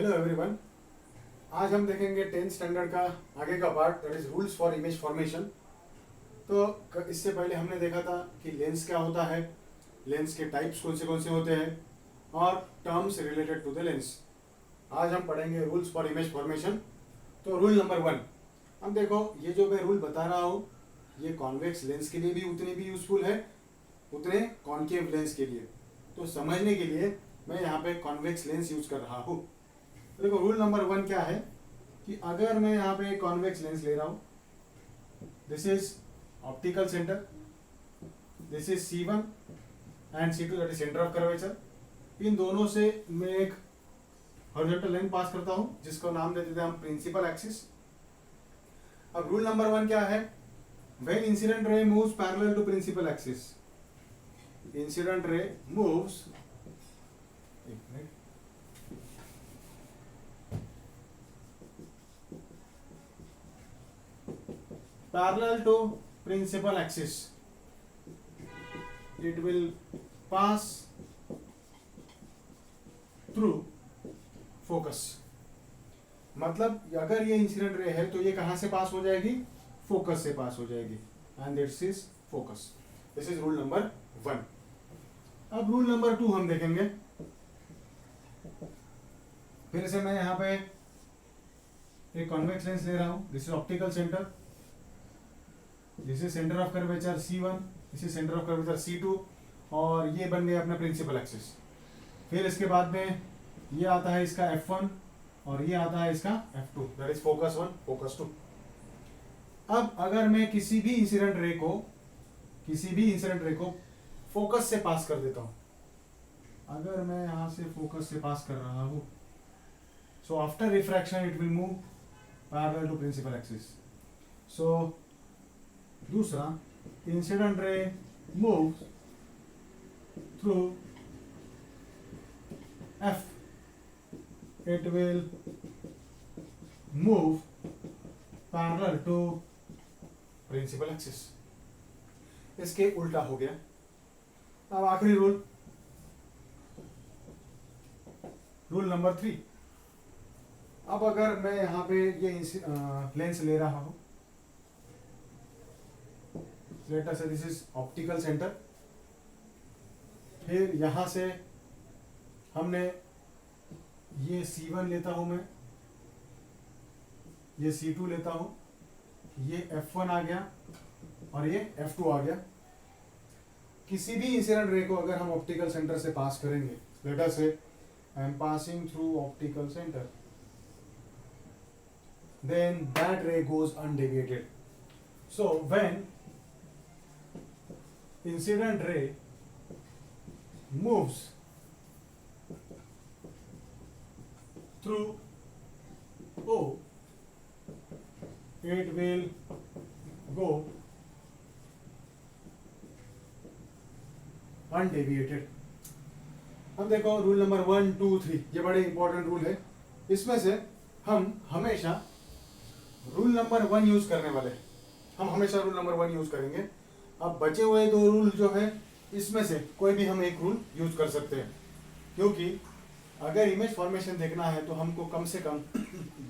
Hello everyone. आज हम देखेंगे 10th स्टैंडर्ड का आगे का part, that is rules for image formation. तो इससे पहले हमने देखा था कि लेंस क्या होता है, लेंस के टाइप्स कौन से होते हैं और terms related to the lens. आज हम पढ़ेंगे रूल्स फॉर इमेज फॉर्मेशन। तो रूल नंबर 1, अब देखो ये जो मैं रूल बता रहा हूँ ये कॉन्वेक्स लेंस के लिए भी उतनी भी यूजफुल है, उतने कॉन्केव लेंस के लिए। तो समझने के लिए मैं यहाँ पे कॉन्वेक्स लेंस यूज कर रहा हूँ। देखो रूल नंबर 1 क्या है कि अगर मैं यहाँ पे कॉन्वेक्स लेंस ले रहा हूँ, this is optical centre, this is C1 and C2 that is centre of curvature. इन दोनों से मैं एक हॉरिजॉन्टल लाइन पास करता हूँ जिसको नाम देते थे हम प्रिंसिपल एक्सिस। अब रूल नंबर 1 क्या है, when incident ray moves parallel to principal axis, incident ray moves parallel to principal axis, it will pass through focus। मतलब अगर ये इंसिडेंट रे है तो ये कहां से पास हो जाएगी, फोकस से पास हो जाएगी, and this is focus. This is rule number 1। अब रूल नंबर 2 हम देखेंगे। फिर से मैं यहां पे एक कॉन्वेक्स लेंस ले रहा हूं, this is optical centre, this is centre of curvature C1, this is centre of curvature C2 और ये बन गया अपना प्रिंसिपल एक्सिस। फिर इसके बाद में ये आता है इसका F1 और ये आता है इसका F2, that is focus 1 focus 2। अब अगर मैं किसी भी इंसिडेंट रे को फोकस से पास कर देता हूं, अगर मैं यहां से फोकस से पास कर रहा हूं, so after refraction it will move parallel to principal axis. So दूसरा, incident ray moves through F, it will move parallel to principal axis. इसके उल्टा हो गया। अब आखिरी रूल, रूल नंबर 3। अब अगर मैं यहां पे ये लेंस ले रहा हूं, लेट अस से दिस इज ऑप्टिकल सेंटर, फिर यहां से हमने ये C1 लेता हूं मैं, ये C2 लेता हूं, ये F1 आ गया और ये F2 आ गया। किसी भी इंसिडेंट रे को अगर हम ऑप्टिकल सेंटर से पास करेंगे, let us say I am passing through optical centre, then that ray goes undeviated. So when incident ray moves through O, it will go undeviated। अब देखो रूल नंबर 1, 2, 3 ये बड़े important rule है। इसमें से हम हमेशा रूल नंबर 1 यूज करने वाले, हम हमेशा रूल नंबर 1 यूज करेंगे। अब बचे हुए 2 रूल जो है इसमें से कोई भी हम एक रूल यूज कर सकते हैं, क्योंकि अगर इमेज फॉर्मेशन देखना है तो हमको कम से कम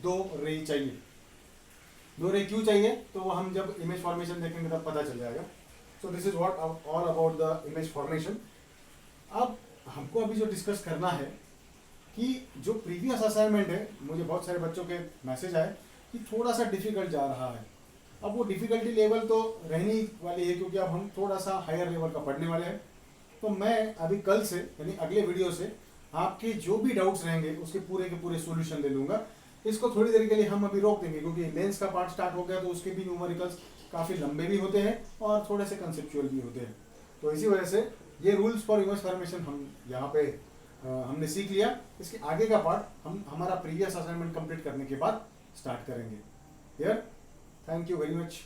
2 रे चाहिए। 2 रे क्यों चाहिए तो वो हम जब इमेज फॉर्मेशन देखेंगे तब पता चल जाएगा। So this is what all about the image formation. अब हमको अभी जो डिस्कस करना है कि जो प्रीवियस असाइनमेंट है, मुझे बहुत सारे बच्चों के मैसेज आए कि थोड़ा सा डिफिकल्ट जा रहा है। अब वो डिफिकल्टी लेवल तो रहनी वाली है क्योंकि अब हम थोड़ा सा हायर लेवल का पढ़ने वाले हैं। तो मैं अभी कल से यानी अगले वीडियो से आपके जो भी डाउट्स रहेंगे उसके पूरे के पूरे सॉल्यूशन दे दूंगा। इसको थोड़ी देर के लिए हम अभी रोक देंगे क्योंकि लेंस का पार्ट स्टार्ट हो गया तो उसके भी न्यूमेरिकल्स काफ़ी लंबे भी होते हैं और थोड़े से कंसेप्चुअल भी होते हैं। तो इसी वजह से ये रूल्स फॉर इमेज फॉर्मेशन हम यहाँ पे हमने सीख लिया। इसके आगे का पार्ट हम हमारा प्रीवियस असाइनमेंट कंप्लीट करने के बाद स्टार्ट करेंगे। Here, thank you very much.